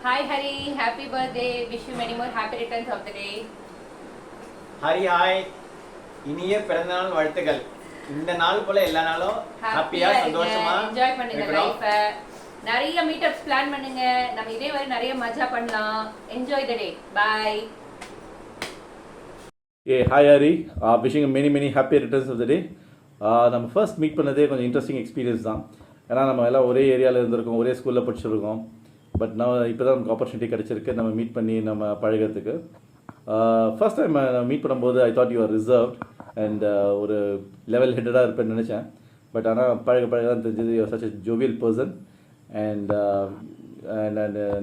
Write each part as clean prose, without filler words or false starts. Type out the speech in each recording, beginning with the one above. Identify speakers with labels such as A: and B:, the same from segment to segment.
A: Hi Hari, happy birthday. Wish you many more happy returns of the day.
B: Hari hi, இனிய பிறந்தநாள் வாழ்த்துக்கள். இந்த நாள் போல எல்லா நாளும் ஹாப்பியா சந்தோஷமா
A: என்ஜாய் பண்ணுங்க
B: இருக்கணும்.
A: லைஃபை. நிறைய மீட்டப்ஸ் பிளான் பண்ணுங்க. நம்ம இதே மாதிரி நிறைய மஜா பண்ணலாம். Enjoy the day. Bye.
C: Hi Ari, wishing you many happy returns of the day. நம்ம ஃபர்ஸ்ட் மீட் பண்ணதே கொஞ்சம் இன்ட்ரெஸ்டிங் எக்ஸ்பீரியன்ஸ் தான். ஏன்னா நம்ம எல்லாம் ஒரே ஏரியாவில் இருந்திருக்கோம், ஒரே ஸ்கூலில் படிச்சிருக்கோம். பட் நான் இப்போ தான் நமக்கு ஆப்பர்ச்சுனிட்டி கிடச்சிருக்கு நம்ம மீட் பண்ணி நம்ம பழகிறதுக்கு. ஃபர்ஸ்ட் டைம் நான் மீட் பண்ணும்போது I thought you are reserved and ஒரு லெவல் ஹெட்டடாக இருப்பேன்னு நினச்சேன். பட் ஆனால் பழக தான் தெரிஞ்சது you are such a jovial person. And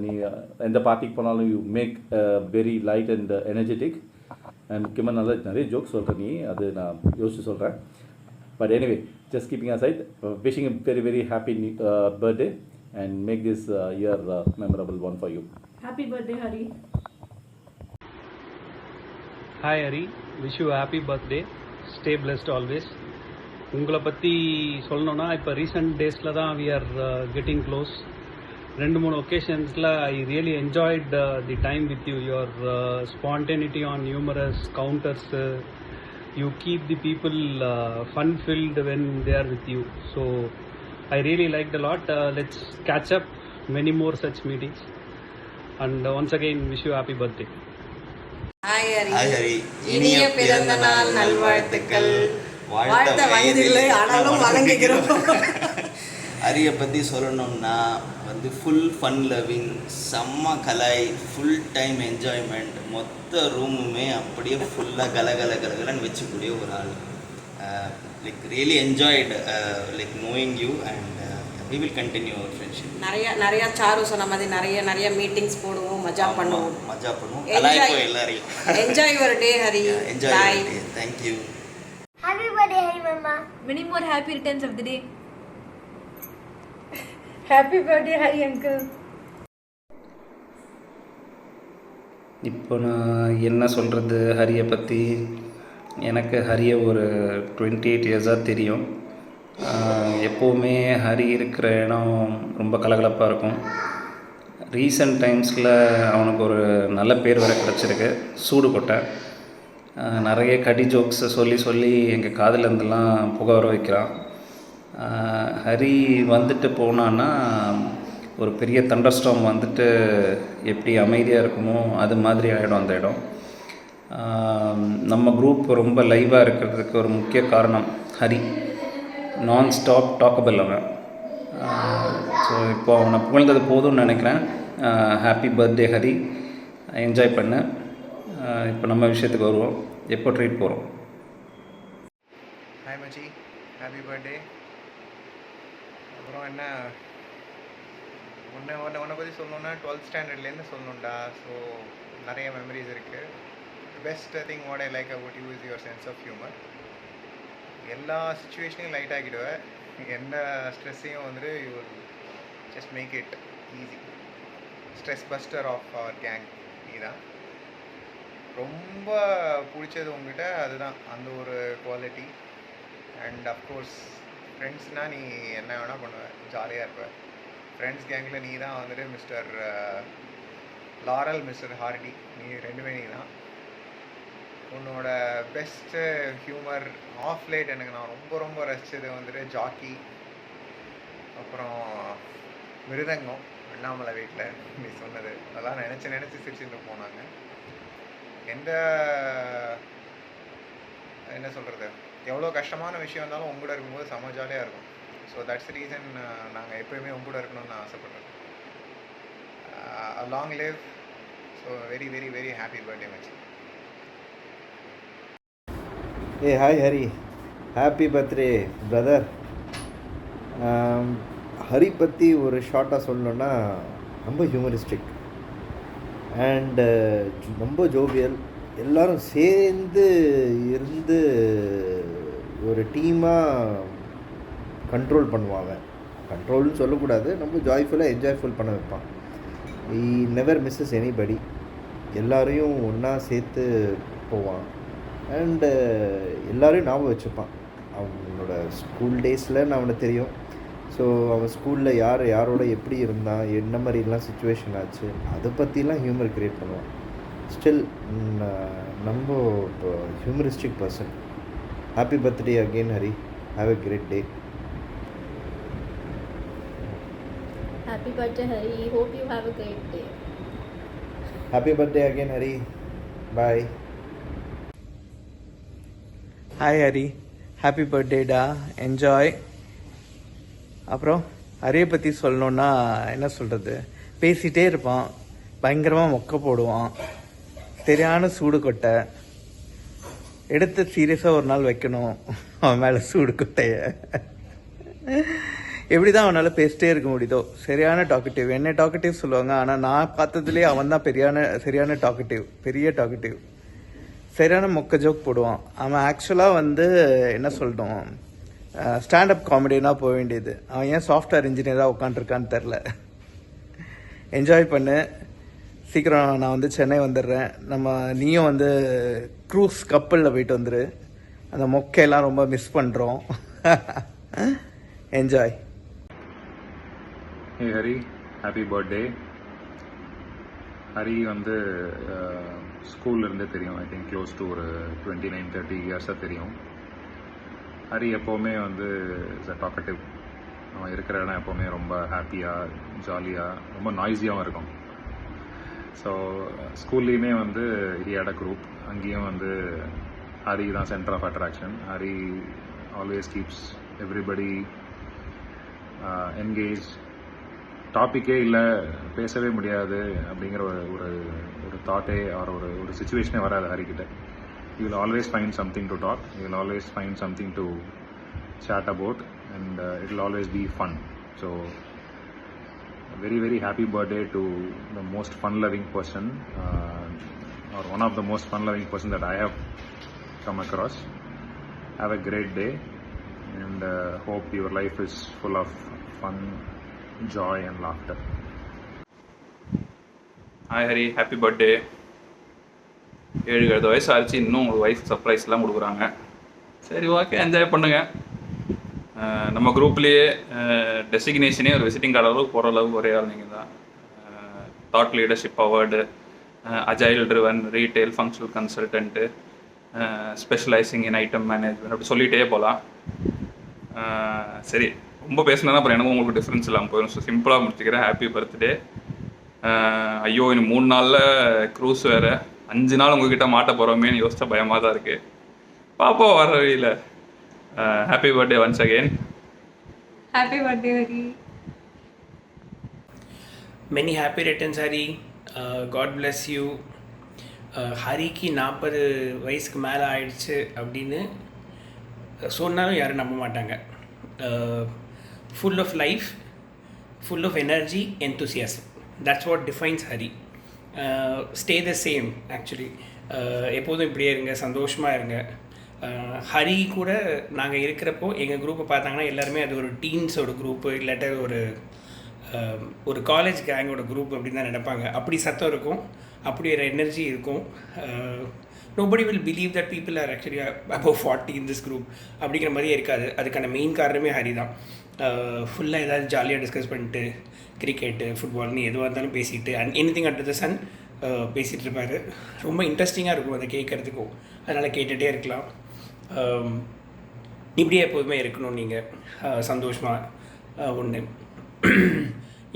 C: நீ எந்த பார்ட்டிக்கு போனாலும் you make very light and எனர்ஜெட்டிக். அண்ட் முக்கியமாக நிறைய ஜோக்ஸ் சொல்கிறேன், நீ அது நான் யோசிச்சு சொல்கிறேன். But anyway, just keeping aside, wishing a very happy birthday and make this year memorable one for you.
D: Happy birthday, Hari.
E: Hi Hari, wish you a happy birthday. Stay blessed always. உங்களை பற்றி சொல்லணுன்னா இப்போ recent டேஸில் தான் we are getting close. 2-3 ஒகேஷன்ஸில் I really enjoyed the time with you. Your spontaneity on numerous counters. You keep the people fun-filled when they are with you. So I really liked a lot. Let's catch up many more such meetings. And once again, wish you a happy birthday.
F: Hi
G: Hari.
F: இனிய பிறந்த நாள் நல்வாழ்த்துக்கள். வாழ்த்த வயதில்லை ஆனாலும் வழங்குகிறோம்.
G: ஹரியை பற்றி சொல்லணும்னா full fun loving, செம்ம கலாய், ஃபுல் டைம் என்ஜாய்மெண்ட், மொத்த ரூமுமே அப்படியே ஃபுல்லாக கலகலன்னு வச்சுக்கூடிய ஒரு ஆள். Like really enjoyed like knowing you and we will continue our friendship.
F: நிறைய சாரு சொன்ன மாதிரி நிறைய மீட்டிங்ஸ் போடுவோம், மஜா பண்ணுவோம்.
G: கலாய்ப்போம் எல்லாரையும்.
F: Enjoy your day Hari.
G: Enjoy. Thank you.
H: Happy birthday, Hari Mama.
D: Many more happy returns of the day. Happy birthday, Hari Uncle.
I: இப்போ நான் என்ன சொல்கிறது ஹரியை பற்றி. எனக்கு ஹரியை ஒரு 28 இயர்ஸாக தெரியும். எப்போவுமே ஹரி இருக்கிற இடம் ரொம்ப கலகலப்பாக இருக்கும். ரீசெண்ட் டைம்ஸில் அவனுக்கு ஒரு நல்ல பேர் வர கிடச்சிருக்கு, சூடு கொட்டை. நிறைய கடி ஜோக்ஸை சொல்லி எங்கள் காதுலேருந்துலாம் புகை வர வைக்கிறான். ஹரி வந்துட்டு போனான்னா ஒரு பெரிய தண்டர்ஸ்டார்ம் எப்படி அமைதியாக இருக்குமோ அது மாதிரி ஆகிடும் அந்த இடம். நம்ம குரூப் ரொம்ப லைவாக இருக்கிறதுக்கு ஒரு முக்கிய காரணம் ஹரி. நான் ஸ்டாப் டாக்கபிள் அவன். ஸோ இப்போ அவனை புகழ்ந்தது போதும்னு நினைக்கிறேன். ஹாப்பி பர்த்டே ஹரி, என்ஜாய் பண்ணு. இப்போ நம்ம விஷயத்துக்கு வருவோம். எப்போ ட்ரீட் போகிறோம்?
B: ஹாய் மச்சி, ஹாப்பி பர்த்டே. அப்புறம் என்ன உன்னை பற்றி சொல்லணுன்னா 12th ஸ்டாண்டர்ட்லேருந்து சொல்லணும்டா. ஸோ நிறைய மெமரிஸ் இருக்குது. Best thing what I like about you is your sense of humour. எல்லா சுச்சுவேஷனையும் லைட் ஆக்கிடுவேன். எந்த ஸ்ட்ரெஸ்ஸையும் you will just make it easy. Stress buster of our gang நீ தான். ரொம்ப பிடிச்சது உங்ககிட்ட அதுதான், அந்த ஒரு குவாலிட்டி. அண்ட் அஃப்கோர்ஸ் ஃப்ரெண்ட்ஸ்னால் நீ என்ன வேணால் பண்ணுவேன், ஜாலியாக இருப்பேன். ஃப்ரெண்ட்ஸ் கேங்கில் நீ தான் மிஸ்டர் லாரல், மிஸ்டர் ஹார்டி, நீ 2 நீ தான். உன்னோட பெஸ்ட்டு ஹியூமர் ஆஃப் லைட் எனக்கு நான் ரொம்ப ரசித்தது ஜாக்கி, அப்புறம் மிருதங்கம், அண்ணாமலை வீட்டில் நீ சொன்னது அதெல்லாம் நினச்சி சிரிச்சுட்டு போனாங்க. என்ன சொல்கிறது, எவ்வளோ கஷ்டமான விஷயம் இருந்தாலும் உங்கூட இருக்கும்போது செம ஜாலியாக இருக்கும். ஸோ தட்ஸ் ரீசன் நாங்கள் எப்போயுமே உங்கூட இருக்கணும்னு நான் ஆசைப்பட்றேன். Long live. So very happy birthday மச்சி.
J: Hi Hari, happy birthday brother. Hari பற்றி ஒரு ஷார்ட்டாக சொல்லணுன்னா ரொம்ப ஹியூமரிஸ்டிக் அண்டு ரொம்ப ஜோவியல். எல்லோரும் சேர்ந்து இருந்து ஒரு டீமாக கண்ட்ரோல் பண்ணுவாங்க. கண்ட்ரோல்னு சொல்லக்கூடாது, ரொம்ப ஜாய்ஃபுல்லாக என்ஜாய்ஃபுல் பண்ண வைப்பான். He never misses anybody. எல்லோரையும் ஒன்றா சேர்த்து போவான் அண்டு எல்லோரையும் ஞாபகம் வச்சுப்பான். அவனோட ஸ்கூல் டேஸில் நான் அவனை தெரியும், ஸோ அவன் ஸ்கூலில் யாரோட எப்படி இருந்தான், என்ன மாதிரிலாம் சுச்சுவேஷன் ஆச்சு, அதை பற்றிலாம் ஹியூமர் க்ரியேட் பண்ணுவான். ஸ்டில் நம்ம humoristic person. Happy birthday again Hari. Have a great day.
D: Happy birthday, Hari. Hope you have a great day.
J: Happy birthday again, Hari. Bye.
B: Hi Hari, happy பர்த்டேடா, என்ஜாய். அப்புறம் ஹரியை பற்றி சொல்லணுன்னா என்ன சொல்கிறது, பேசிகிட்டே இருப்பான், பயங்கரமாக மொக்க போடுவான், சரியான சூடு கொட்டை. எடுத்து சீரியஸாக ஒரு நாள் வைக்கணும் அவன் மேலே சூடு கொட்டையை. எப்படி தான் அவனால் பேசிட்டே இருக்க முடியுதோ. சரியான டாக்கட்டிவ். என்ன டாக்கட்டிவ் சொல்லுவாங்க, ஆனால் நான் பார்த்ததுலேயே அவன் தான் சரியான டாக்கட்டிவ், பெரிய டாக்கட்டிவ். சரியான மொக்க ஜோக் போடுவான். அவன் ஆக்சுவலாக என்ன சொல்லணும், ஸ்டாண்டப் காமெடினா போக வேண்டியது. அவன் ஏன் சாஃப்ட்வேர் இன்ஜினியராக உட்காந்துருக்கான்னு தெரில. என்ஜாய் பண்ணு. சீக்கிரம் நான் சென்னை வந்துடுறேன். நீயும் க்ரூஸ் கப்பலில் போயிட்டு வந்துரு. அந்த மொக்கையெல்லாம் ரொம்ப மிஸ் பண்ணுறோம். என்ஜாய்.
K: ஹே ஹரி, ஹாப்பி பர்த்டே. ஹரி ஸ்கூல்லேருந்தே தெரியும். ஐ திங்க் க்ளோஸ் டு ஒரு 29-30 இயர்ஸாக தெரியும். ஹரி எப்போவுமே இஸ் அ டாக்கட்டிவ். அவன் இருக்கிற இடம் எப்போவுமே ரொம்ப ஹாப்பியாக, ஜாலியாக, ரொம்ப நாய்ஸியாகவும் இருக்கும். ஸோ ஸ்கூல்லேயுமே ஹி ஹேட் அ குரூப். அங்கேயும் ஹரி தான் centre of attraction. Hari always keeps everybody engage. டாப்பிக்கே இல்லை, பேசவே முடியாது அப்படிங்கிற ஒரு தாட்டே ஒரு சுச்சுவேஷனே வராது ஹரிக்கிட்ட. You will always find something to talk, you will always find something to chat about, and it will always be fun. So very very happy birthday to the most fun loving person, or one of the most fun loving person that I have come across. Have a great day, and hope your life is full of fun, joy and laughter.
L: Hi Hari, happy birthday. 7 வயசு ஆச்சு, இன்னும் உங்களுக்கு wife சர்ப்ரைஸ்லாம் கொடுக்குறாங்க. சரி, okay, enjoy பண்ணுங்கள். நம்ம குரூப்லேயே டெசிக்னேஷனே ஒரு visiting card அளவுக்கு போகிற அளவுக்கு ஒரே ஆள் நீங்கள் தான். Thought leadership award, agile driven, retail functional consultant, specialising இன் ஐட்டம் மேனேஜ்மெண்ட், அப்படி சொல்லிகிட்டே போகலாம். சரி, ரொம்ப பேசினா அப்புறம் எனக்கும் உங்களுக்கு டிஃப்ரென்ஸ் இல்லாமல் போயிடும். ஸோ சிம்பிளாக முடிச்சுக்கிறேன். Happy birthday. ஐயோ, இன்னும் 3 நாளில் க்ரூஸ் வேறு, 5 நாள் உங்ககிட்ட மாட்ட போகிறோமேன்னு யோசிச்சா பயமாக தான் இருக்குது. பாப்போம் வர வழியில். Happy birthday once again.
D: Happy birthday, Hari.
M: Many happy returns, Hari. God bless you. ஹரிக்கு 40 வயசுக்கு மேலே ஆயிடுச்சு அப்படின்னு சொன்னாலும் யாரும் நம்ப மாட்டாங்க. Full of life, full of energy, enthusiasm. That's what defines Hari. Stay the same actually. எப்போதும் இப்படியே இருங்க, சந்தோஷமாக இருங்க. ஹரி கூட நாங்கள் இருக்கிறப்போ எங்கள் குரூப்பை பார்த்தாங்கன்னா எல்லாருமே அது ஒரு டீன்ஸோட குரூப்பு, இல்லாட்ட ஒரு காலேஜ் கேங்கோட குரூப் அப்படின்னு தான் நினைப்பாங்க. அப்படி சத்தம் இருக்கும், அப்படி ஒரு எனர்ஜி இருக்கும். Nobody will believe that people are actually above 40 in this group அப்படிங்கிற மாதிரியே இருக்காது. அதுக்கான மெயின் காரணமே ஹரி தான். ஃபுல்லாக ஏதாவது ஜாலியாக டிஸ்கஸ் பண்ணிட்டு கிரிக்கெட்டு, ஃபுட்பால்னு எதுவாக இருந்தாலும் பேசிட்டு எனிதிங் அண்டர் த சன் பேசிகிட்டு இருப்பார். ரொம்ப இன்ட்ரெஸ்டிங்காக இருக்கும் அதை கேட்குறதுக்கும். அதனால் கேட்டுகிட்டே இருக்கலாம். இப்படியே எப்போதுமே இருக்கணும் நீங்கள் சந்தோஷமாக. ஒன்று,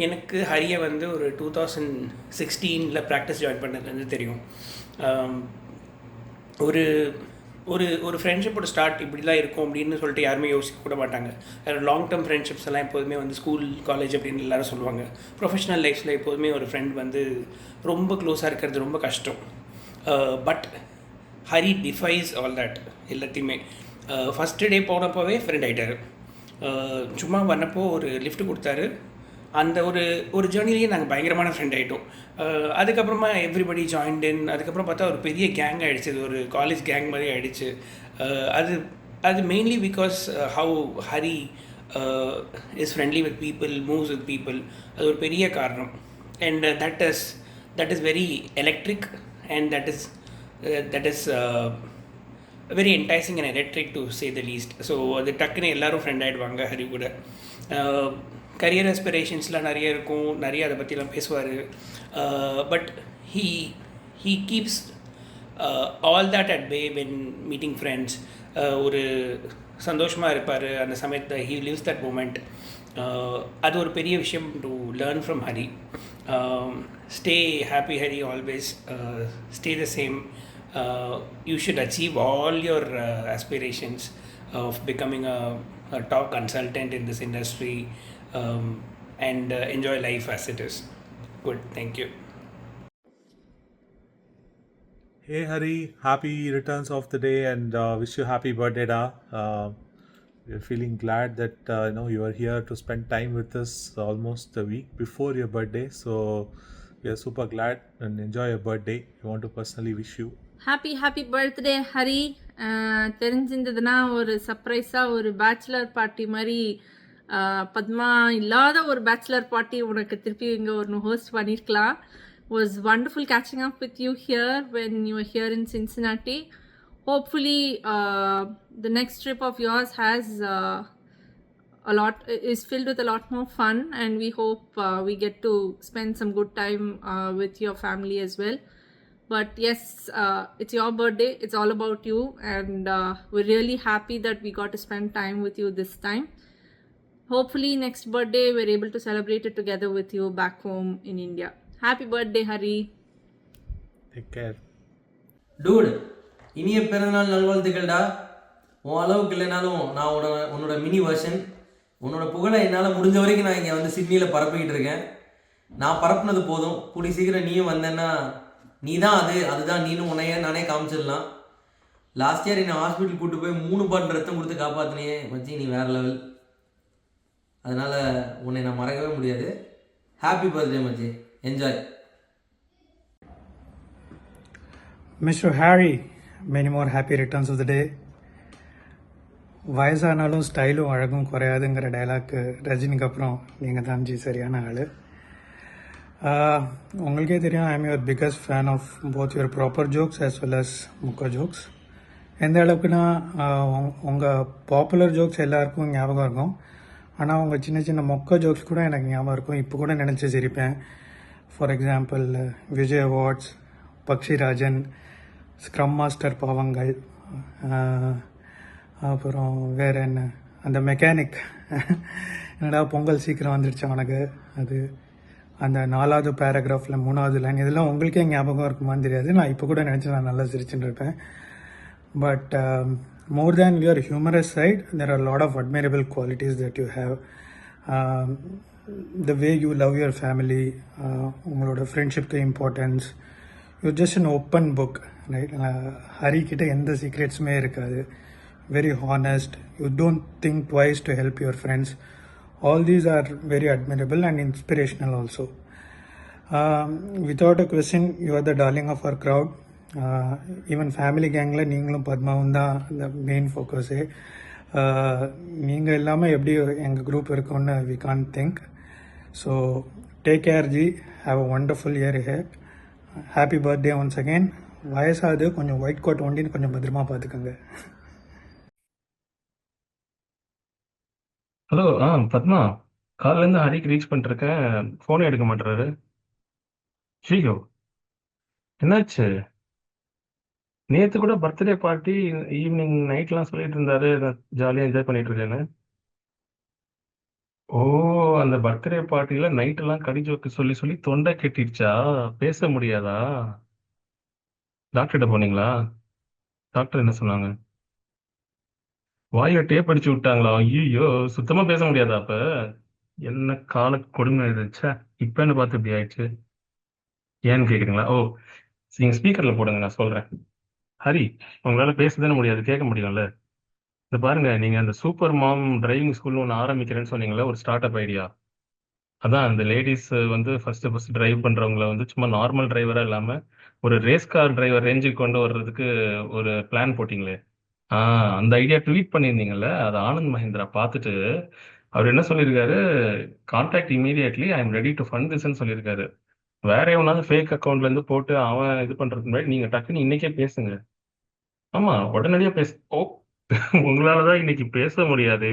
M: எனக்கு ஹரியை ஒரு 2016 ப்ராக்டிஸ் ஜாயின் பண்ணதுலேருந்து தெரியும். ஒரு ஒரு ஒரு ஃப்ரெண்ட்ஷிப்போட ஸ்டார்ட் இப்படி தான் இருக்கும் அப்படின்னு சொல்லிட்டு யாருமே யோசிக்க கூட மாட்டாங்க. லாங் டேர்ம் ஃப்ரெண்ட்ஷிப்ஸ் எல்லாம் எப்போதுமே ஸ்கூல், காலேஜ் அப்படின்னு எல்லோரும் சொல்லுவாங்க. ப்ரொஃபஷனல் லைஃப்பில் எப்போதுமே ஒரு ஃப்ரெண்ட் ரொம்ப க்ளோஸாக இருக்கிறது ரொம்ப கஷ்டம். But Hari defies all that எல்லாத்தையுமே. ஃபஸ்ட்டு டே போனப்போவே ஃப்ரெண்ட் ஆகிட்டார். சும்மா வந்தப்போ ஒரு லிஃப்ட் கொடுத்தாரு. அந்த ஒரு ஜேர்னிலேயே நாங்கள் பயங்கரமான ஃப்ரெண்ட் ஆகிட்டோம். அதுக்கப்புறமா எவ்ரிபடி ஜாயின்ட் இன். அதுக்கப்புறம் பார்த்தா ஒரு பெரிய கேங் ஆகிடுச்சு, ஒரு காலேஜ் கேங் மாதிரி ஆகிடுச்சு. அது mainly because how Hari is friendly with people, moves with people. அது ஒரு பெரிய காரணம். And that is very electric and that is very enticing and electric to say the least. So அது டக்குன்னு எல்லோரும் ஃப்ரெண்ட் ஆகிடுவாங்க ஹரி கூட. கரியர் aspirationsலாம் நிறைய இருக்கும், நிறைய அதை பற்றிலாம் பேசுவார். But he he keeps all that at bay when meeting friends. ஒரு சந்தோஷமாக இருப்பார் அந்த சமயத்தில். he lives that moment. அது ஒரு பெரிய விஷயம் to learn from Hari. Stay happy Hari always. Stay the same. You should achieve all your aspirations of becoming a top consultant in this industry, and enjoy life as it is. Good, thank you.
N: Hey Hari, happy returns of the day and wish you happy birthday, da. We're feeling glad that you are here to spend time with us almost a week before your birthday. So we are super glad and enjoy your birthday. We want to personally wish you.
O: Happy birthday Hari. தெரிஞ்சிருந்ததுன்னா ஒரு சர்ப்ரைஸாக ஒரு bachelor party மாதிரி பத்மா இல்லாத ஒரு bachelor party உனக்கு திருப்பி இங்கே ஒரு ஹோஸ்ட் பண்ணியிருக்கலாம். Was wonderful catching up with you here when you were here in Cincinnati. Hopefully the next trip of yours has is filled with a lot more fun, and we hope we get to spend some good time with your family as well. But yes, it's your birthday, it's all about you, and we're really happy that we got to spend time with you this time. Hopefully next birthday we're able to celebrate it together with you back home in India. Happy birthday Hari.
N: Take care.
P: Dude, இனிய பிறந்தநாள் நல்வாழ்த்துக்கள்டா. உன் அளவுக்கு இல்லைனாலும் நான் உன்னோட mini version. உன்னோட புகழை என்னால் முடிஞ்ச வரைக்கும் நான் இங்கே வந்து சிட்னியில் பரப்பிக்கிட்டு இருக்கேன். நான் பரப்புனது போதும். கூடி சீக்கிரம் நீயும் வந்தேன்னா நீ தான் அதுதான் நீனும் உன்னையே நானே காமிச்சிடலாம். லாஸ்ட் இயர் என்னை ஹாஸ்பிட்டல் கூப்பிட்டு போய் 3 பாட்டில் ரத்தம் கொடுத்து காப்பாற்றினியே மச்சி, நீ வேறு லெவல். அதனால் உன்னை நான் மறக்கவே முடியாது. ஹாப்பி பர்த்டே மச்சி, enjoy.
Q: Mr. Harry, many more happy returns of the day. வயசானாலும் ஸ்டைலும் அழகும் குறையாதுங்கிற டைலாக்கு ரஜினிக்கு அப்புறம் நீங்கள் தான் ஜி சரியான ஆள். உங்களுக்கே தெரியும், I am your biggest fan of both your proper jokes as well as முக்க ஜோக்ஸ். எந்த அளவுக்குன்னா உங்கள் பாப்புலர் ஜோக்ஸ் எல்லாருக்கும் ஞாபகம் இருக்கும், ஆனால் உங்கள் சின்ன சின்ன மொக்க ஜோக்ஸ் கூட எனக்கு ஞாபகம் இருக்கும். இப்போ கூட நினச்சி சிரிப்பேன். For example Vijay awards, Pakshirajan, scrum master பாவங்கள், அப்புறம் வேறு என்ன, அந்த மெக்கானிக் என்னடா பொங்கல் சீக்கிரம் வந்துடுச்சு உனக்கு, அது அந்த 4வது பேராகிராஃபில் 3வது லைன், இதெல்லாம் உங்களுக்கே ஞாபகம் இருக்குமான்னு தெரியாது. நான் இப்போ கூட நினச்சி நான் நல்லா சிரிச்சுட்டு இருப்பேன். But more than your humorous side, there are a lot of admirable qualities that you have. The way you love your family, உங்களோட ஃப்ரெண்ட்ஷிப்க்கு importance, you're just an open book, right? Hari கிட்ட எந்த சீக்ரெட்ஸுமே இருக்காது. Very honest. You don't think twice to help your friends. All these are very admirable and inspirational also. Without a question, you are the darling of our crowd. Even family கேங்கில் நீங்களும் பத்மாவும் தான் இந்த main ஃபோக்கஸே. நீங்கள் இல்லாமல் எப்படி எங்கள் group இருக்கும்னு we can't think. So take care ji, have a wonderful year ahead. Happy birthday once again. வயசாகுது, கொஞ்சம் ஒயிட் கோட் ஒண்டின்னு கொஞ்சம் பத்திரமா பார்த்துக்கோங்க.
R: ஹலோ. பத்மா, காலையிலேருந்து ஹரிக்கு ரீச் பண்ணிருக்கேன், ஃபோனே எடுக்க மாட்டேறாரு. ஷீகோ, என்னாச்சு? நேற்று கூட பர்த்டே பார்ட்டி ஈவினிங் நைட்லாம் சொல்லிட்டு இருந்தாரு, நான் ஜாலியாக என்ஜாய் பண்ணிட்டு இருக்கேன்னு. ஓ, அந்த பர்த்டே பார்ட்டியில் நைட்டெல்லாம் கடி ஜோக்கு சொல்லி சொல்லி தொண்டை கெட்டிடுச்சா? பேச முடியாதா? டாக்டர்கிட்ட போனீங்களா? டாக்டர் என்ன சொன்னாங்க? வாயை டேப் அடிச்சு விட்டாங்களா? ஐயோ, சுத்தமாக பேச முடியாதா? அப்போ என்ன கால கொடுமை இருந்துச்சா? இப்போ என்ன பார்த்து இப்படி ஆயிடுச்சு? ஏன்னு கேட்குறீங்களா? ஓ, நீங்கள் ஸ்பீக்கரில் போடுங்க, நான் சொல்கிறேன். ஹரி, உங்களால் பேசதானே முடியாது, கேட்க முடியும்ல? இந்த பாருங்க, நீங்கள் அந்த சூப்பர் மாம் டிரைவிங் ஸ்கூல்னு ஒன்று ஆரம்பிக்கிறேன்னு சொன்னீங்களே, ஒரு ஸ்டார்ட் அப் ஐடியா. அதான் அந்த லேடிஸ் வந்து ஃபர்ஸ்ட் டிரைவ் பண்ணுறவங்கள வந்து சும்மா நார்மல் டிரைவராக இல்லாமல் ஒரு ரேஸ் கார் டிரைவர் ரேஞ்சுக்கு கொண்டு வர்றதுக்கு ஒரு பிளான் போட்டிங்களே. அந்த ஐடியா ட்வீட் பண்ணியிருந்தீங்கல்ல, அது ஆனந்த் மஹிந்திரா பார்த்துட்டு அவர் என்ன சொல்லியிருக்காரு, contact immediately, I am ready to fund திஸ்ன்னு சொல்லியிருக்காரு. வேற எவனாவது ஃபேக் அக்கௌண்ட்லேருந்து போட்டு அவன் இது பண்ணுறதுக்கு முன்னாடி நீங்கள் டக்குன்னு இன்னைக்கே பேசுங்க. ஆமாம், உடனடியாக பேச. ஓ, உங்களால தான் இன்னைக்கு பேச முடியாது.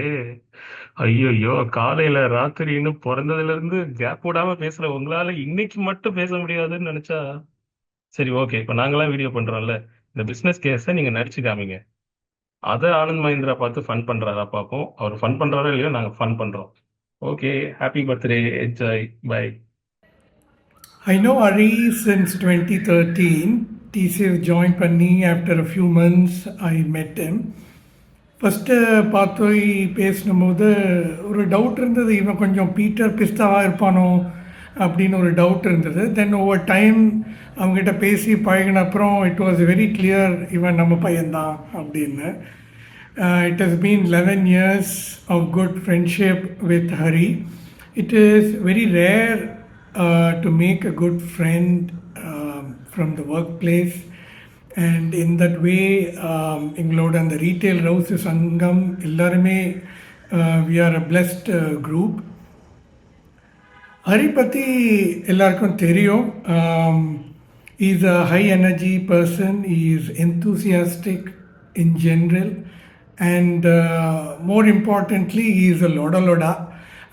R: ஐயோ காலையில ராத்திரின்னு பிறந்ததுல இருந்து கேப் விடாம பேசுற உங்களால இன்னைக்கு மட்டும் பேச முடியாதுன்னு நினைச்சா சரி ஓகே. இப்போ நாங்களாம் வீடியோ பண்றோம்ல, இந்த பிசினஸ் கேஸை நீங்க நடிச்சு காமிங்க. அதை ஆனந்த் மஹிந்திரா பார்த்து ஃபன் பண்றாரா பார்ப்போம். அவர் ஃபன் பண்றாரோ இல்லையோ நாங்க ஃபன் பண்றோம். Okay, happy birthday, enjoy, bye.
Q: I know Ari since 2013. TCS joined Panni after a few months I met him. First பார்த்து பேசினும்போது ஒரு டவுட் இருந்தது, இவன் கொஞ்சம் பீட்டர் பிஸ்தாவாக இருப்பானோ அப்படின்னு ஒரு டவுட் இருந்தது. தென் ஓவர் டைம் அவங்ககிட்ட பேசி பழகின அப்புறம் இட் வாஸ் வெரி கிளியர் இவன் நம்ம பையன்தான் அப்படின்னு. It has been 11 years of good friendship with Hari. It is very rare to make a good friend from the workplace. And in that way, எங்களோட அந்த ரீட்டைல் ரவுஸ் சங்கம் எல்லாருமே we are a blessed group. Hari பற்றி எல்லாருக்கும் தெரியும். He is a high energy person. He is enthusiastic in general, and more importantly, he is a loda,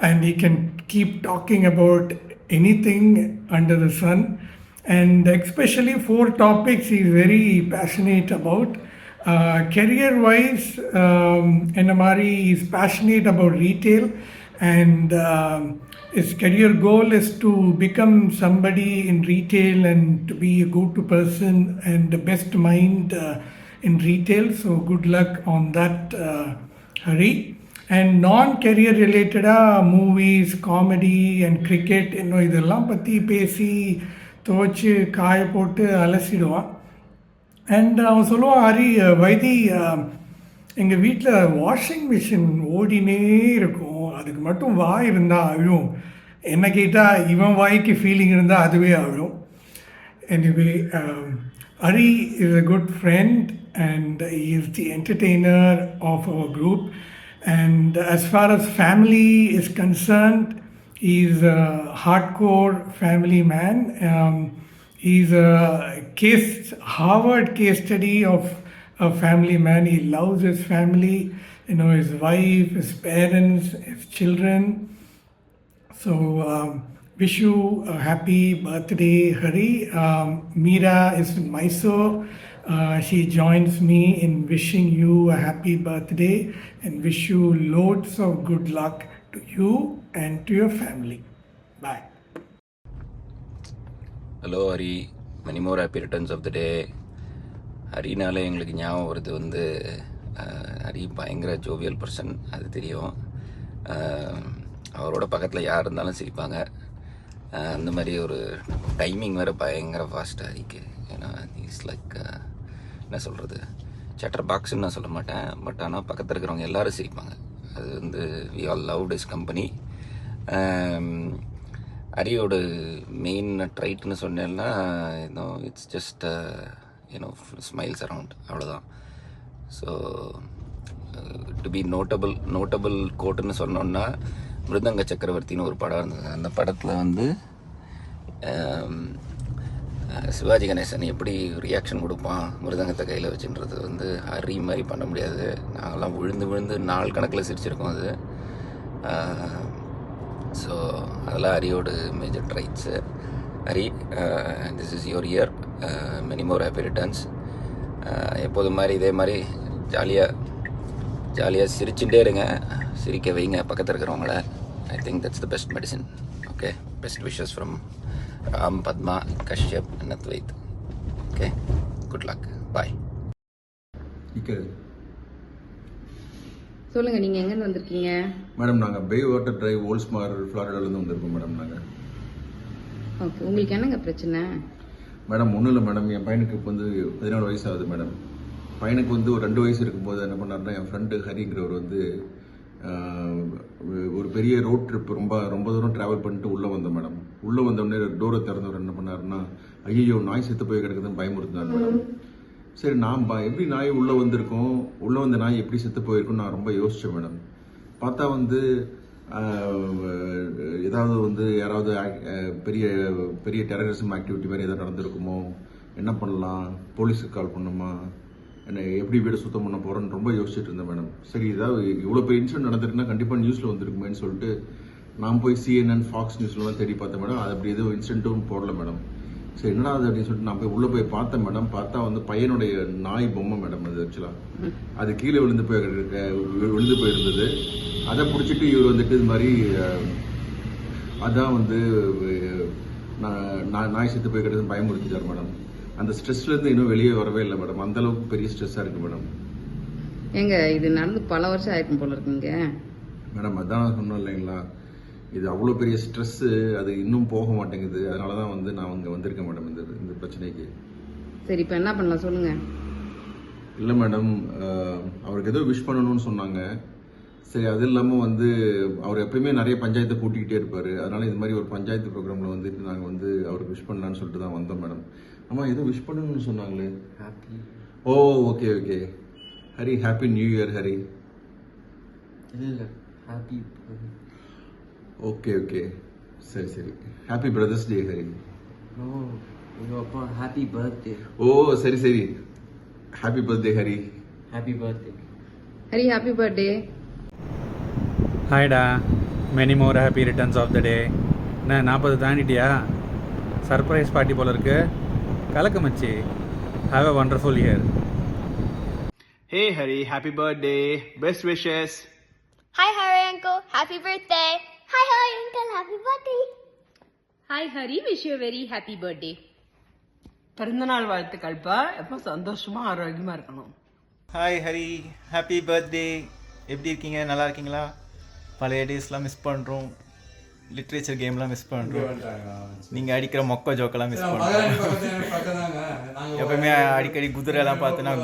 Q: and he can keep talking about anything under the sun. And especially 4 topics he is very passionate about. Career-wise, Enamari is passionate about retail, and his career goal is to become somebody in retail and to be a go-to person and the best mind in retail. So good luck on that, Hari. And non-career related movies, comedy and cricket, இதெல்லாம் பற்றி பேசி துவச்சி காய போட்டு அலசிடுவான். And அவன் சொல்லுவான், ஹரி வைத்தி எங்கள் வீட்டில் வாஷிங் மிஷின் ஓடினே இருக்கும், அதுக்கு மட்டும் வாய் இருந்தால் அழும். என்ன கேட்டால் இவன் வாய்க்கு ஃபீலிங் இருந்தால் அதுவே அழும். Anyway Hari is a good friend and he is the entertainer of our group. And as far as family is concerned, he's a hardcore family man. He's a Harvard case study of a family man. He loves his family, his wife, his parents, his children. So wish you a happy birthday, Hari. Meera is in Mysore. She joins me in wishing you a happy birthday and wish you loads of good luck to you and to your family. Bye.
S: Hello Hari, many more happy returns of the day. ஹரினாலே எங்களுக்கு ஞாபகம் வருது வந்து ஹரி பயங்கர jovial person, அது தெரியும். அவரோட பக்கத்தில் யார் இருந்தாலும் சிரிப்பாங்க. அந்த மாதிரி ஒரு டைமிங் வேறு பயங்கர ஃபாஸ்ட் ஹரிக்கு. ஏன்னா இஸ் லைக் என்ன சொல்கிறது, சட்டர் பாக்ஸ்ன்னு நான் சொல்ல மாட்டேன், பட் ஆனால் பக்கத்தில் இருக்கிறவங்க எல்லோரும் சிரிப்பாங்க. அது வந்து we all loved is company. ஹரியோட மெயின் ட்ரைட்னு சொன்னேன்னா இட்ஸ் ஜஸ்ட் ஸ்மைல்ஸ் அரவுண்ட், அவ்வளோதான். ஸோ டு பி நோட்டபிள் கோட்டுன்னு சொன்னோன்னா மிருதங்க சக்கரவர்த்தின்னு ஒரு படம் இருந்தது. அந்த படத்தில் வந்து சிவாஜி கணேசன் எப்படி ரியாக்ஷன் கொடுப்பான் மிருதங்கத்தை கையில் வச்சுன்றது வந்து ஹரி மாதிரி பண்ண முடியாது. நாங்கள்லாம் விழுந்து நாள் கணக்கில் சிரிச்சிருக்கோம் அது. ஸோ அதெல்லாம் ஹரியோட major traits. Hari, this is your year, many more happy returns. எப்போதும் மாதிரி இதே மாதிரி ஜாலியாக சிரிச்சுட்டே இருங்க, சிரிக்க வைங்க பக்கத்தில் இருக்கிறவங்கள. I think that's the best medicine. Okay, best wishes from Ram, Padma, Kashyap and Advait. Okay, good luck, bye.
T: சொல்லுங்கள், நீங்கள் எங்கேருந்து வந்திருக்கீங்க?
U: மேடம், நாங்கள் பே வாட்டர் டிரைவ், ஓல்ஸ்மார், ஃப்ளாரிடாலேருந்து வந்திருக்கோம் மேடம். நாங்கள்
T: ஓகே, உங்களுக்கு என்னங்க பிரச்சனை?
U: மேடம் ஒன்றும் இல்லை மேடம், என் பையனுக்கு இப்போ வந்து 14 வயசு ஆகுது மேடம். பையனுக்கு வந்து ஒரு 2 வயசு இருக்கும்போது என்ன பண்ணாருன்னா, என் ஃப்ரெண்டு ஹரிங்கிறவர் வந்து ஒரு பெரிய ரோட் ட்ரிப் ரொம்ப தூரம் ட்ராவல் பண்ணிட்டு உள்ளே வந்தோம் மேடம். உள்ளே வந்தோடனே டோரை திறந்தவர் என்ன பண்ணாருன்னா, ஐயோ நாய் செத்து போய் கிடக்குதுன்னு பயமுறுத்தினார் மேடம். சரி, நான் எப்படி நாய் உள்ளே வந்திருக்கோம், உள்ளே வந்த நாய் எப்படி செத்து போயிருக்குன்னு நான் ரொம்ப யோசித்தேன் மேடம். பார்த்தா வந்து ஏதாவது வந்து யாராவது பெரிய பெரிய டெரரிசம் ஆக்டிவிட்டி மாதிரி எதாவது நடந்திருக்குமோ, என்ன பண்ணலாம், போலீஸுக்கு கால் பண்ணுமா, என்னை எப்படி வீடை சுத்தம் பண்ண போகிறேன்னு ரொம்ப யோசிச்சுட்டு இருந்தேன் மேடம். சரி இதாவது இவ்வளோ பெரிய இன்சிடென்ட் நடந்திருக்குன்னா கண்டிப்பாக நியூஸில் வந்திருக்குமேன்னு சொல்லிட்டு நான் போய் CNN, ஃபாக்ஸ் நியூஸ்லாம் தேடி பார்த்தேன் மேடம். அது அப்படி எதுவும் இன்சிடென்ட்டும் போடல மேடம். சரி என்னடா அது அப்படின்னு சொல்லிட்டு நான் போய் உள்ளே போய் பார்த்தேன் மேடம். பார்த்தா வந்து பையனுடைய நாய் பொம்மை மேடம். அது ஆக்சுவலாக அது கீழே விழுந்து போயிருந்தது. அதை பிடிச்சிட்டு இவர் வந்துட்டு இது மாதிரி அதான் வந்து நாய் செத்து போய் கிடக்குன்னு பயமுறுத்திட்டார் மேடம். அந்த ஸ்ட்ரெஸ்லேருந்து இன்னும் வெளியே வரவே இல்லை மேடம். அந்த அளவுக்கு பெரிய ஸ்ட்ரெஸ்ஸாக இருக்குது மேடம்.
T: ஏங்க இது நடந்து பல வருஷம் ஆயிருக்கும் போல இருக்குங்க
U: மேடம். அதான் நான் சொன்னேன் இல்லைங்களா, இது அவ்வளோ பெரிய ஸ்ட்ரெஸ்ஸு, அது இன்னும் போக மாட்டேங்குது. அதனால தான் வந்து நான் அங்கே வந்திருக்கேன் மேடம் இந்த பிரச்சனைக்கு.
T: சரி இப்போ என்ன பண்ணலாம் சொல்லுங்கள்.
U: இல்லை மேடம், அவருக்கு ஏதோ விஷ் பண்ணணும்னு சொன்னாங்க. சரி அது இல்லாமல் வந்து அவர் எப்பயுமே நிறைய பஞ்சாயத்தை கூட்டிக்கிட்டே இருப்பார். அதனால் இது மாதிரி ஒரு பஞ்சாயத்து ப்ரோக்ராமில் வந்துட்டு நாங்கள் வந்து அவருக்கு விஷ் பண்ணலான்னு சொல்லிட்டு தான் வந்தோம் மேடம். ஆமாம் ஏதோ விஷ் பண்ணணும்னு சொன்னாங்களே. Happy okay Hari, happy new year Hari.
A: இல்லை ஹாப்பி
U: ஓகே சரி ஹாப்பி பிரதர்ஸ் டே ஹரி.
A: எங்கள் அப்பா ஹாப்பி பர்த்டே.
U: சரி happy birthday Hari.
A: Happy birthday
T: Hari, happy birthday.
V: ஹாய்டா, many more happy returns of the day. என்ன 40 தாண்டிட்டியா? சர்ப்ரைஸ் பார்ட்டி போல இருக்கு. கலக்க மச்சி. Have a wonderful year.
B: Hey Hari, happy birthday. Best wishes.
H: Hi Hari uncle, happy birthday. Hi Hari uncle, happy birthday.
W: Hi Hari, wish you a very happy birthday.
F: பிறந்தநாள் வாழ்த்துக்கள்ப்பா. எப்போ சந்தோஷமா ஆரோக்கியமா இருக்கணும்.
B: Hi Hari, happy birthday. எப்படி இருக்கீங்க? நல்லா இருக்கீங்களா? பழைய டேஸ்லாம் மிஸ் பண்ணுறோம். லிட்ரேச்சர் கேம்லாம் மிஸ் பண்ணுறோம். நீங்கள் அடிக்கிற மொக்க ஜோக்கெல்லாம் மிஸ் பண்ணுறோம். எப்பவுமே அடிக்கடி குதிரைலாம் பார்த்தோன்னா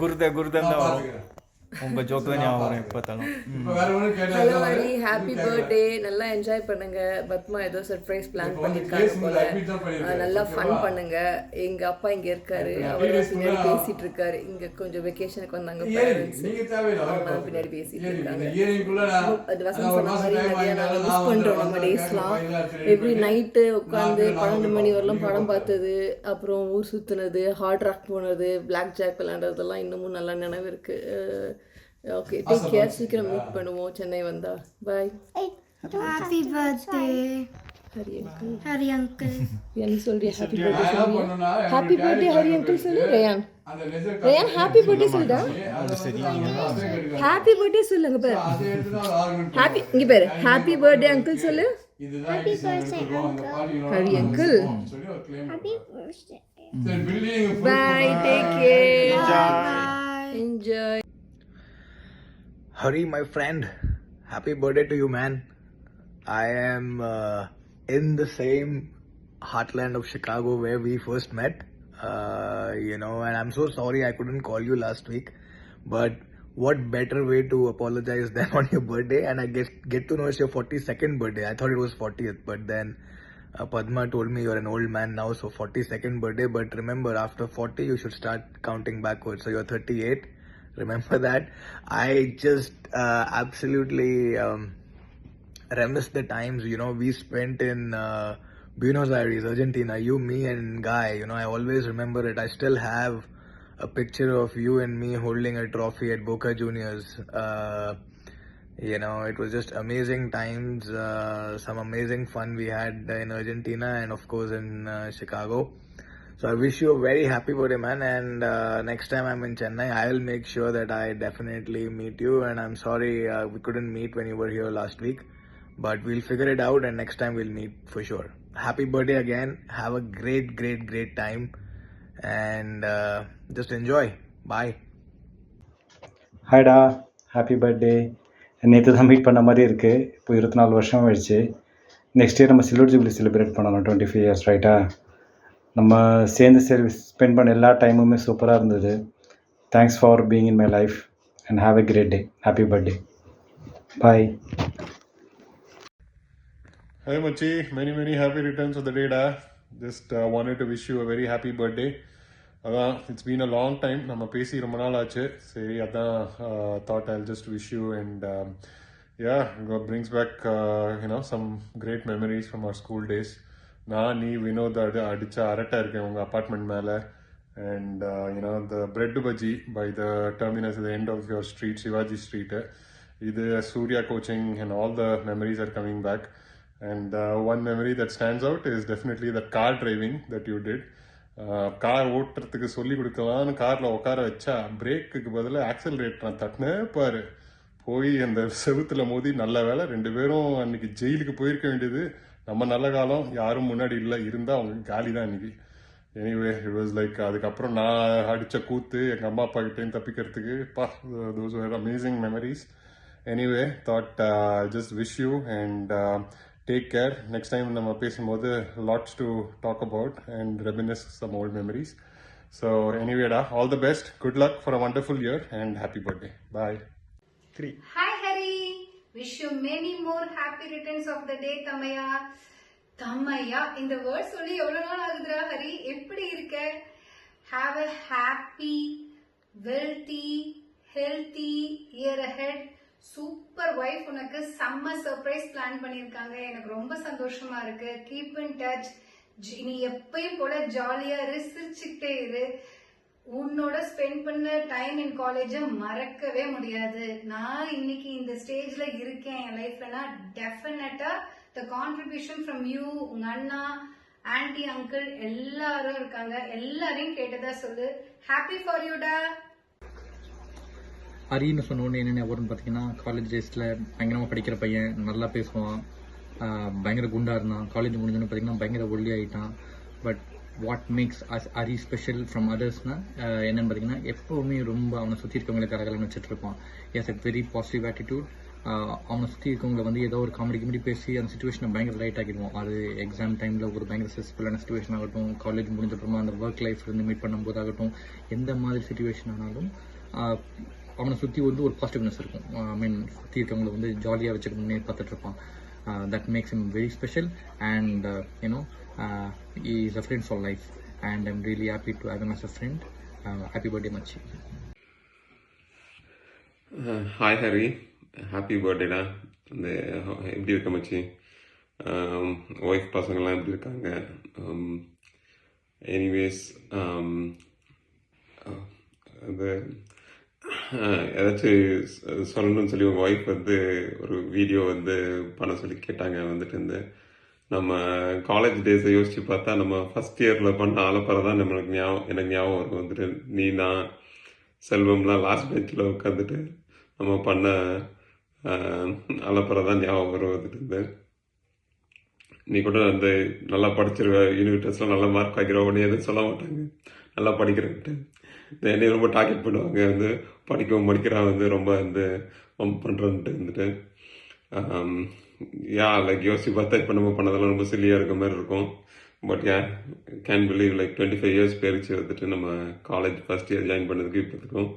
B: குருதன் தான் வரும். உங்கள் ஜோக்கு தான் ஞாபகம் வரும் எப்போத்தாலும்.
X: Hello Hari, happy birthday. நல்லா என்ஜாய் பண்ணுங்க. பத்மா ஏதோ சர்ப்ரைஸ் பிளான் பண்ணியிருக்காங்க போல. நல்லா ஃபன் பண்ணுங்க. எங்கள் அப்பா இங்கே இருக்காரு, அவர் பின்னாடி பேசிட்டு இருக்காரு. இங்கே கொஞ்சம் வெக்கேஷனுக்கு வந்தாங்க பேரண்ட்ஸ், பின்னாடி பேசிட்டு இருக்காங்க. அது வசந்த் சொன்ன மாதிரி நிறைய நாங்கள் மிஸ் பண்ணுறோம் நம்ம டேஸ்லாம். எவ்ரி நைட்டு உட்காந்து 12 மணி வரலாம் படம் பார்த்தது, அப்புறம் ஊர் சுற்றுனது, ஹார்ட் ராக் போனது, பிளாக் ஜாக் விளையாடுறதெல்லாம் இன்னமும் நல்லா நினைவு இருக்குது. Okay, take care. சீக்கிரம் மீட் பண்ணுவோம் சென்னை வந்தா. பாய்.
H: Happy birthday. ஹரி அங்கிள்
X: என்ன சொல்றியா? ஹாப்பி பர்த்டே சொல்றியா? ஹாப்பி பர்த்டே ஹரி அங்கிள் சொல்லு. ரயான் ஹாப்பி பர்த்டே சொல்லுடா. ஹாப்பி பர்த்டே சொல்லுங்க பாரு. ஹாப்பி இங்க பாரு. ஹாப்பி பர்த்டே அங்கிள் சொல்லு.
H: Happy birthday uncle.
X: Hari uncle
H: happy birthday.
X: Bye, take care. Enjoy.
Y: Hari, my friend, happy birthday to you, man. I am in the same heartland of Chicago where we first met, and I'm so sorry I couldn't call you last week, but what better way to apologize than on your birthday? And I get to know it's your 42nd birthday. I thought it was 40th, but then Padma told me you're an old man now, so 42nd birthday. But remember, after 40 you should start counting backwards. So you're 38. Remember that. I just absolutely remiss the times we spent in Buenos Aires, Argentina. You, me, and Guy. I always remember it. I still have a picture of you and me holding a trophy at Boca Juniors. It was just amazing times. Some amazing fun we had in Argentina and of course in Chicago. So I wish you a very happy birthday, man. And next time I'm in Chennai, I'll make sure that I definitely meet you. And I'm sorry we couldn't meet when you were here last week, but we'll figure it out and next time we'll meet for sure. Happy birthday again. Have a great time and just enjoy. Bye.
Z: ஹாய்டா, happy birthday. நேற்று தான் meet பண்ண மாதிரி இருக்குது. இப்போ 24 வருஷம் ஆயிடுச்சு. Next year நம்ம சில்வர் ஜூப்ளி செலிப்ரேட் பண்ணணும். 25 இயர்ஸ் ரைட்டா? நம்ம சேர்ந்து ஸ்பெண்ட் பண்ண எல்லா டைமுமே சூப்பராக இருந்தது. Thanks for being in my life and have a great day. Happy birthday. Bye.
K: Hi Machi, many happy returns of the day da. Just wanted to wish you a very happy birthday. It's been a long time. நம்ம பேசி ரொம்ப நாள் ஆச்சு. சரி அதான் thought I'll just wish you and brings back some great memories from our school days. நான் நீ வினோத் அடித்த அரட்டை இருக்கேன் உங்கள் அப்பார்ட்மெண்ட் மேலே.
C: And the bread bhaji by the terminus at the end of your street, Shivaji Street, the Surya coaching and all the memories are coming back. And one memory that stands out is definitely the car driving that you did. Car ஓட்டுறதுக்கு சொல்லி கொடுக்கலான்னு காரில் உட்கார வச்சா பிரேக்குக்கு பதிலாக accelerate நான் தட்டினேன் பாரு, போய் அந்த செவுத்தில் மோதி. நல்ல வேலை 2 பேரும் அன்றைக்கி ஜெயிலுக்கு போயிருக்க வேண்டியது. நம்ம நல்ல காலம், யாரும் முன்னாடி இல்லை, இருந்தால் அவங்க காலி தான் அன்றைக்கி. எனிவே இட் வாஸ் லைக், அதுக்கப்புறம் நான் அடித்த கூத்து எங்கள் அம்மா அப்பா கிட்டேயும் தப்பிக்கிறதுக்கு those were amazing memories. Anyway thought just wish you and take care. Next time நம்ம பேசும்போது lots to talk about and reminisce some old memories. So anyway all the best, good luck for a wonderful year and happy birthday. Bye. 3.
E: Hi Hari, wish you many more happy returns of the day. Tamaya இந்த word சொல்லி எவ்வளவு நாள் ஆகுதுடா ஹரி, எப்படி இருக்க? Have a happy, wealthy, healthy year ahead. Super wife, உனக்கு செம்ம surprise plan பண்ணியிருக்காங்க. எனக்கு ரொம்ப சந்தோஷமா இருக்கு. Keep in touch. நீ எப்பயும் போல ஜாலியா இரு, சிரிச்சுக்கிட்டே இரு. உன்னோட ஸ்பெண்ட் பண்ண டைம் இன் காலேஜை மறக்கவே முடியாது. நான் இன்னைக்கு இந்த ஸ்டேஜ்ல இருக்கேன் என் லைஃப்லனா டெஃபினட்டா த கான்ட்ரிபியூஷன் ஃப்ரம் யூ, உங்க அண்ணா, ஆன்டி, அங்கிள் எல்லாரும் இருக்காங்க. எல்லாரையும் கேட்டதா சொல்லு. Happy for யூடா.
G: ஹரின்னு சொன்னோன்னு என்ன ஞாபகம்னு பார்த்தீங்கன்னா, காலேஜ் டேஸில் பயங்கரமாக படிக்கிற பையன், நல்லா பேசுவான், பயங்கர குண்டாக இருந்தான். காலேஜ் முடிஞ்சோன்னு பார்த்தீங்கன்னா பயங்கர ஒல்லி ஆகிட்டான். But what makes Hari special from அதர்ஸ்னால் என்னென்னு பார்த்தீங்கன்னா, எப்போவுமே ரொம்ப அவனை சுற்றி இருக்கவங்களை கரகலன்னு வச்சுட்டு இருப்பான். Has a very positive attitude. அவனை சுற்றி இருக்கவங்களை வந்து ஏதோ ஒரு காமெடி பேசி அந்த சுச்சுவேஷனை பயங்கர லைட் ஆகிடுவோம். அது எக்ஸாம் டைமில் ஒரு பயங்கர ஸ்ட்ரெஸ்ஃபுல்லான சுச்சுவேஷன் ஆகட்டும், காலேஜ் முடிஞ்சப்பறமா அந்த ஒர்க் லைஃப்லேருந்து மீட் பண்ணும்போது ஆகட்டும், எந்த மாதிரி சுச்சுவேஷன் ஆனாலும் அவனை சுற்றி வந்து ஒரு பாசிட்டிவ்னஸ் இருக்கும். ஐ மீன் சுற்றி இருக்கவங்களை வந்து ஜாலியாக வச்சுக்கணும்னே பார்த்துட்ருப்பான். That makes him very special and he is a friend for life and I'm really happy to have him as a friend. Happy birthday Machi.
I: Hi Hari, happy birthday டா. இந்த எப்படி இருக்க மச்சி? ஒய்ஃப் பசங்கள்லாம் எப்படி இருக்காங்க? எனிவேஸ் அது ஏதாச்சும் சொல்லணும்னு சொல்லி உங்கள் ஒய்ஃப் வந்து ஒரு வீடியோ வந்து பண்ண சொல்லி கேட்டாங்க. வந்துட்டு நம்ம காலேஜ் டேஸை யோசித்து பார்த்தா நம்ம ஃபஸ்ட் இயரில் பண்ண ஆலப்பறை தான் எனக்கு ஞாபகம் வரும். வந்துட்டு நீ, நான், செல்வம்லாம் லாஸ்ட் பெஞ்சில் உட்காந்துட்டு நம்ம பண்ண ஆலப்பறை தான் ஞாபகம் வரும். வந்துட்டு நீ கூட அந்த நல்லா படிச்சிருவ, யூனிட் டெஸ்ட்லாம் நல்லா மார்க் வாங்கிடுவ, உடனே எதுவும் சொல்ல மாட்டாங்க நல்லா படிக்கிறேன்ட்டு. என்னை ரொம்ப டார்கெட் பண்ணுவாங்க, வந்து படிக்கிறான் வந்து ரொம்ப பண்ணுறன்ட்டு வந்துட்டு. லைக் யோசிச்சு பார்த்தா இப்போ நம்ம பண்ணதெல்லாம் ரொம்ப சில்லியாக இருக்க மாதிரி இருக்கும். But can believe like 25 years பேரிச்சு வந்துட்டு நம்ம காலேஜ் ஃபர்ஸ்ட் இயர் ஜாயின் பண்ணதுக்கு இப்போதுக்கும்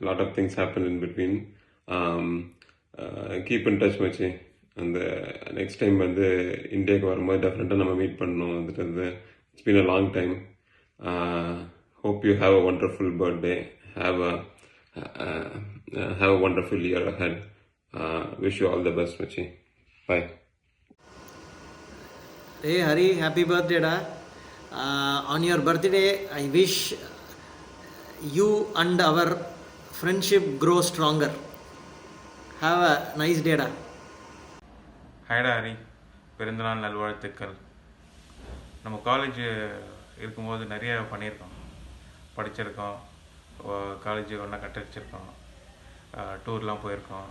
I: lot of things happen in between. Keep in touch மச்சி. அந்த நெக்ஸ்ட் டைம் வந்து இந்தியாவுக்கு வரும்போது டெஃபினட்டாக நம்ம மீட் பண்ணணும். வந்துட்டு it's been a long time. Hope you have a wonderful birthday. Have a wonderful year ahead. Wish you all the best, Machi. Bye.
P: Hey Hari, happy birthday da. On your birthday, I wish you and our friendship grow stronger. Have a nice day da.
V: ஹாய்டா ஹரி, பிறந்தநாள் நல்வாழ்த்துக்கள். நம்ம college இருக்கும்போது நிறைய பண்ணியிருக்கோம், படிச்சிருக்கோம், college ஒன்றா கட்டடிச்சிருக்கோம், டூர்லாம் போயிருக்கோம்.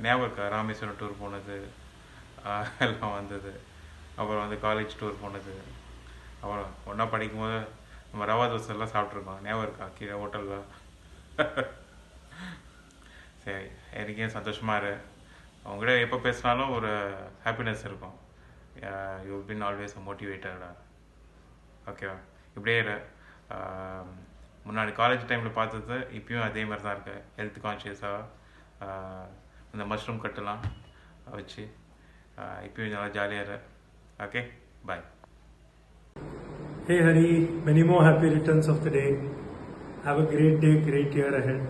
V: ஞாபகம் இருக்கா ராமேஸ்வரம் டூர் போனது எல்லாம் வந்தது. அப்புறம் வந்து காலேஜ் டூர் போனது. அப்புறம் ஒன்றா படிக்கும்போது நம்ம ரவா தோசை எல்லாம் சாப்பிட்ருக்கோம். ஞாபகம் இருக்கா கீழே ஹோட்டலில்? சரி, எனக்கே சந்தோஷமாக இரு. அவங்ககிட்ட எப்போ பேசினாலும் ஒரு ஹாப்பினஸ் இருக்கும். யூ பின் ஆல்வேஸ் மோட்டிவேட்டடா. ஓகேவா? இப்படியே இரு. முன்னாடி காலேஜ் டைமில் பார்த்தது இப்பயும் அதே மாதிரி தான் இருக்குது. ஹெல்த் கான்ஷியஸாக இந்த மஷ்ரூம் கட்டெல்லாம் வச்சு இப்பயும் நல்லா ஜாலியாக இரு. Okay, bye.
J: Hey Hari, many more happy returns of the day. Have a great day, great year ahead.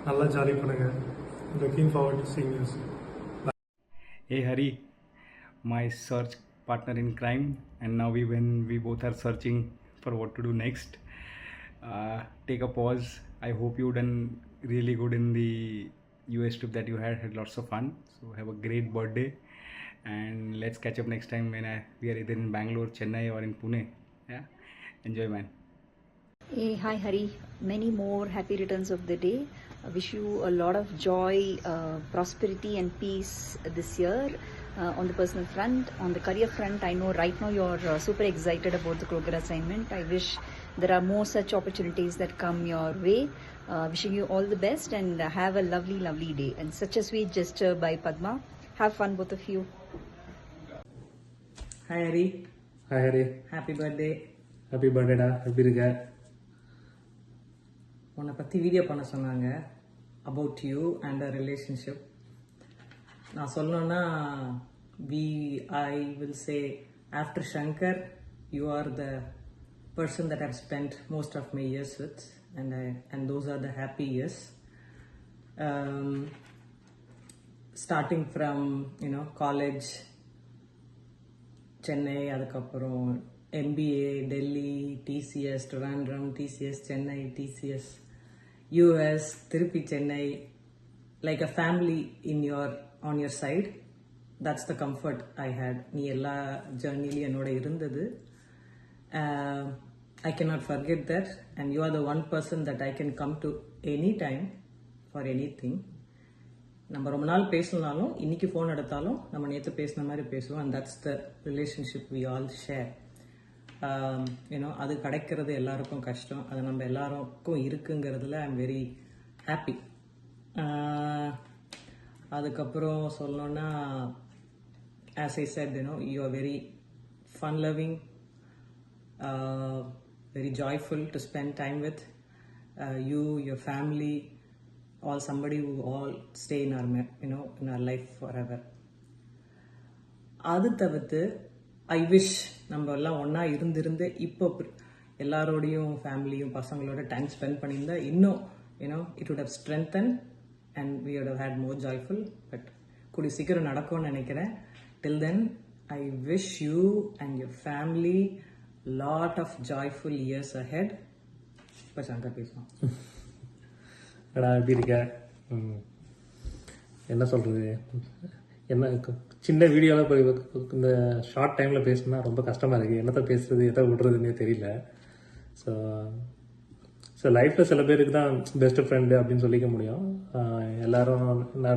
J: நல்லா ஜாலி பண்ணுங்க. Looking forward to seeing you soon.
V: Hey Hari, my search partner in crime, and now we both are searching
D: for what to do next. Take a pause. I hope you done really good in the US trip that you had lots of fun. So have a great birthday, and let's catch up next time when we are either in Bangalore, Chennai or in Pune. Yeah, enjoy, man.
L: Hey, hi Hari. Many more happy returns of the day. I wish you a lot of joy, prosperity and peace this year on the personal front. On the career front, I know right now you're super excited about the Kroger assignment. I wish there are more such opportunities that come your way. Wishing you all the best and have a lovely, lovely day. And such a sweet gesture by Padma. Have fun, both of you.
M: Hi Hari.
J: Hi Hari.
M: Happy birthday.
J: Happy birthday டா. எப்படி இருக்க?
M: உன்னை பற்றி video பண்ண சொன்னாங்க about you and a relationship. நான் சொல்லணுன்னா I will say after Shankar you are the person that I've spent most of my years with, and those are the happy years. Starting from college, Chennai, adukaprom MBA, Delhi, TCS, Trivandrum, TCS, Chennai, TCS, US, Tirupati, Chennai, like a family on your side. That's the comfort I had. Nee ella journey enoda irundhathu. I cannot forget that, and you are the one person that I can come to any time for anything. நம்ம ரொம்ப நாள் பேசலனாலும் இன்னைக்கு phone எடுத்தாலும் நம்ம நேற்று பேசின மாதிரி பேசுவோம், and that's the relationship we all share. அது கிடைக்கிறது எல்லாருக்கும் கஷ்டம், அது நம்ம எல்லாருக்கும் இருக்குங்கிறதுல ஐ எம் வெரி ஹாப்பி. அதுக்கப்புறம் சொல்லணுன்னா as I said, you are very fun loving, very joyful to spend time with. You, your family, all somebody who all stay in our in our life forever. அது தவிர்த்து I wish நம்ம எல்லாம் ஒன்றா இருந்திருந்து இப்போ எல்லாரோடையும் ஃபேமிலியும் பசங்களோட டைம் ஸ்பெண்ட் பண்ணியிருந்தா இன்னும் it would have strengthened and we would have had more joyful. But கூடிய சீக்கிரம் நடக்கும்னு நினைக்கிறேன். Till then, I wish you and your family lot of joyful years ahead. இப்போ சங்கர் பேசலாம்.
J: எடா எப்படி இருக்க? என்ன சொல்கிறது, என்ன சின்ன வீடியோவில் இப்போ இந்த ஷார்ட் டைமில் பேசினா ரொம்ப கஷ்டமாக இருக்குது. என்னத்தை பேசுறது எதை விடுறதுன்னே தெரியல. ஸோ லைஃப்பில் சில பேருக்கு தான் பெஸ்ட்டு ஃப்ரெண்டு அப்படின்னு சொல்லிக்க முடியும். எல்லோரும்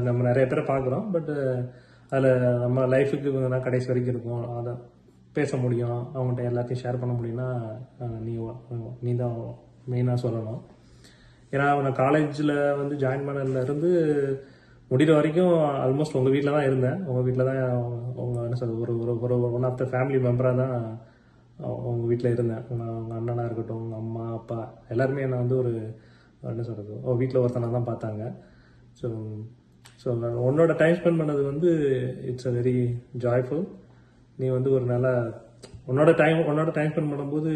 J: நம்ம நிறைய பேரை பார்க்குறோம், பட் அதில் நம்ம லைஃபுக்கு நான் கடைசி வரைக்கும் இருக்கும், அதை பேச முடியும், அவங்கள்ட்ட எல்லாத்தையும் ஷேர் பண்ண முடியும்னா நீ தான் மெயினாக சொல்லணும். ஏன்னா நான் காலேஜில் வந்து ஜாயின் பண்ணதுலேருந்து முடிகிற வரைக்கும் ஆல்மோஸ்ட் உங்கள் வீட்டில் தான் இருந்தேன். உங்கள் வீட்டில் தான் உங்கள் என்ன சொல்கிறது ஒரு ஒன் ஆஃப் த ஃபேமிலி மெம்பராக தான் உங்கள் வீட்டில் இருந்தேன். உங்கள் அண்ணனாக இருக்கட்டும், உங்கள் அம்மா அப்பா எல்லாருமே என்னை வந்து ஒரு என்ன சொல்கிறது வீட்டில் ஒருத்தனை தான் பார்த்தாங்க. ஸோ உன்னோட டைம் ஸ்பெண்ட் பண்ணது வந்து இட்ஸ் அ வெரி ஜாய்ஃபுல். நீ வந்து ஒரு நல்ல உன்னோட டைம் ஸ்பெண்ட் பண்ணும்போது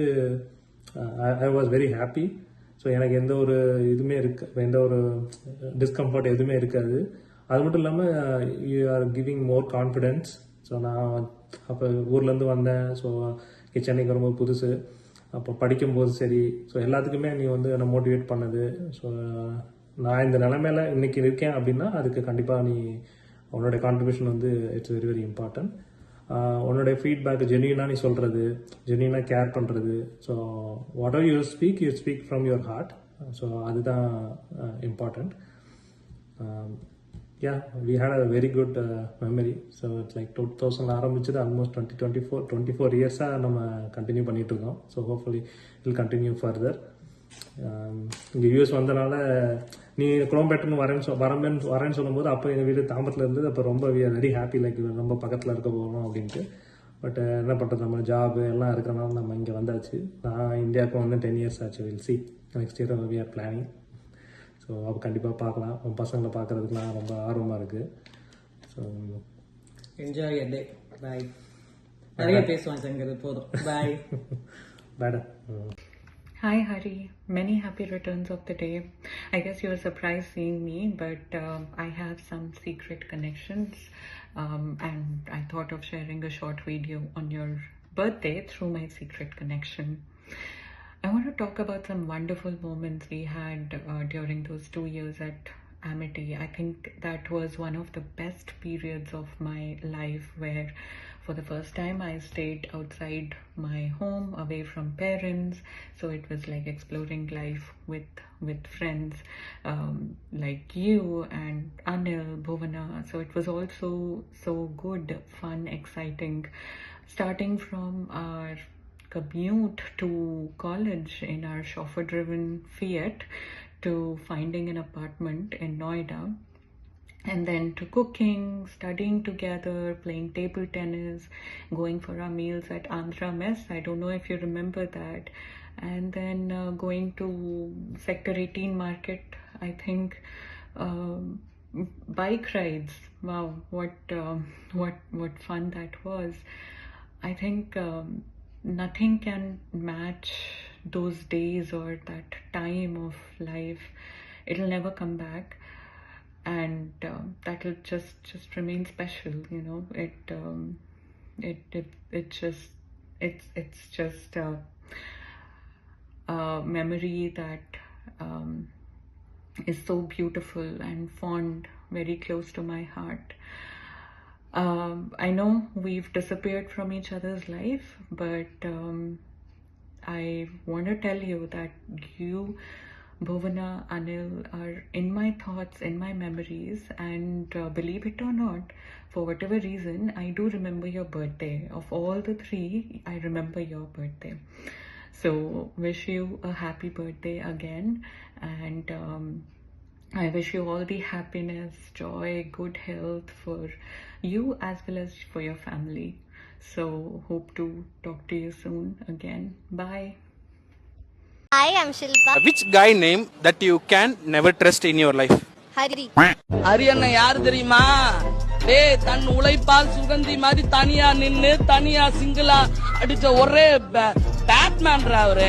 J: I was very happy. So எனக்கு எந்த ஒரு இதுவுமே எந்த ஒரு டிஸ்கம்ஃபர்ட் எதுவுமே இருக்காது. அது மட்டும் இல்லாமல் you are giving more confidence. So நான் அப்போ ஊர்லேருந்து வந்தேன். ஸோ சென்னைக்கு வரும்போது புதுசு, அப்போ படிக்கும்போது சரி, ஸோ எல்லாத்துக்குமே நீ வந்து என்னை மோட்டிவேட் பண்ணது. ஸோ நான் இந்த நிலைமையில இன்னைக்கு இருக்கேன் அப்படின்னா அதுக்கு கண்டிப்பாக நீ உன்னோட கான்ட்ரிபியூஷன் வந்து இட்ஸ் வெரி வெரி இம்பார்ட்டன்ட். உன்னோடைய ஃபீட்பேக் ஜென்யூனாக நீ சொல்கிறது, ஜென்யூனாக கேர் பண்ணுறது. So whatever you speak from your heart. So அதுதான் important. we had a very good memory. So it's like 2000 ஆரம்பிச்சது ஆல்மோஸ்ட் 24 இயர்ஸாக நம்ம கண்டினியூ பண்ணிகிட்டு இருக்கோம். So hopefully will continue further. இங்கே யூஎஸ் வந்தனால நீ குளோம்பேட்டர்னு வரேன்னு சொல்லும்போது அப்போ எங்கள் வீடு தாம்பரத்தில் இருந்தது. அப்போ ரொம்ப வெரி ஹாப்பி, லைக் ரொம்ப பக்கத்தில் இருக்க போகணும் அப்படின்ட்டு. பட் என்ன பண்ணுறது, நம்ம ஜாப் எல்லாம் இருக்கிறனால நம்ம இங்கே வந்தாச்சு. நான் இந்தியாவுக்கு வந்து 10 இயர்ஸ் ஆச்சு. Will see next year we are planning. So அப்போ கண்டிப்பாக பார்க்கலாம். பசங்களை பார்க்குறதுக்குலாம் ரொம்ப ஆர்வமாக இருக்குது. So
M: enjoy a day. Bye. நிறைய பேசுவாங்க சங்கர், போதும். பாய்.
J: பாய்டா.
N: Hi Hari, many happy returns of the day. I guess you were surprised seeing me, but I have some secret connections, and I thought of sharing a short video on your birthday through my secret connection. I want to talk about some wonderful moments we had during those 2 years at Amity. I think that was one of the best periods of my life where for the first time I stayed outside my home, away from parents. So it was like exploring life with friends like you and Anil, Bhuvana. So it was also so good, fun, exciting. Starting from our commute to college in our chauffeur-driven Fiat, to finding an apartment in Noida, and then to cooking, studying together, playing table tennis, going for our meals at Andhra Mess. I don't know if you remember that. And then going to Sector 18 market, I think. Bike rides. Wow, what fun that was. I think nothing can match those days or that time of life. It'll never come back, and that'll just remain special, you know. It's just a memory that is so beautiful and fond, very close to my heart. I know we've disappeared from each other's life, but I want to tell you that you, Bhuvana, Anil, are in my thoughts, in my memories, and believe it or not, for whatever reason, I do remember your birthday. Of all the three, I remember your birthday. So wish you a happy birthday again, and I wish you all the happiness, joy, good health for you as well as for your family. So hope to talk to you soon again. Bye.
H: Hi, I'm Shilpa.
A: Which guy name that you can never trust in your life?
H: Hari.
O: Hari அண்ணா யாரு தெரியுமா? டேய் தன் உழைப்பால் சுகந்தி மாதிரி தனியா நின்னு தனியா சிங்கிளா அடிச்ச ஒரே பேட்மேன்ரா அவரு.